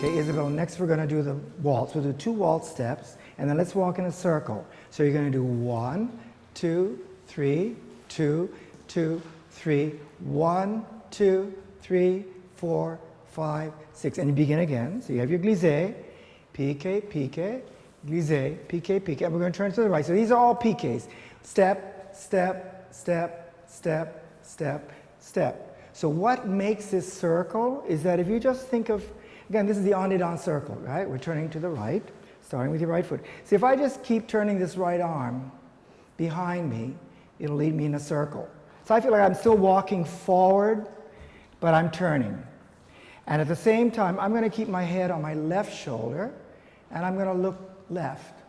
Okay, Isabel, next we're going to do the waltz. We'll do 2 waltz steps, and then let's walk in a circle. So you're going to do 1, 2, 3, 2, 2, 3, 1, 2, 3, 4, 5, 6. And you begin again. So you have your glissé, piqué, piqué, glissé, piqué, piqué. And we're going to turn to the right. So these are all piqués. Step, step, step, step, step, step. So what makes this circle is that if you just think of, again, this is the en dedans circle, right? We're turning to the right, starting with your right foot. So if I just keep turning this right arm behind me, it'll lead me in a circle. So I feel like I'm still walking forward, but I'm turning. And at the same time, I'm going to keep my head on my left shoulder, and I'm going to look left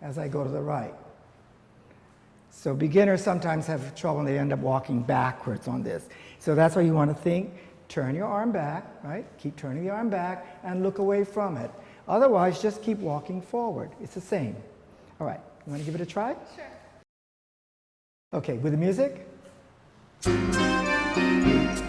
as I go to the right. So beginners sometimes have trouble and they end up walking backwards on this. So that's why you want to think, turn your arm back, right? Keep turning the arm back and look away from it. Otherwise, just keep walking forward. It's the same. All right, you want to give it a try? Sure. Okay, with the music. 2, 2, 3, 4.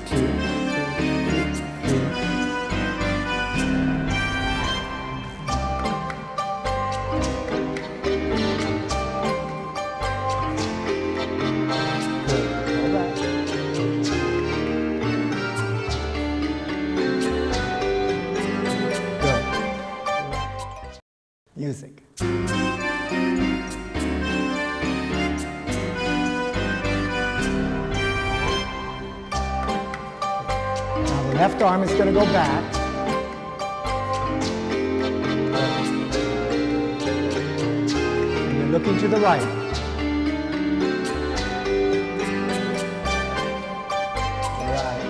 Music. Now the left arm is going to go back. And you're looking to the right. Right.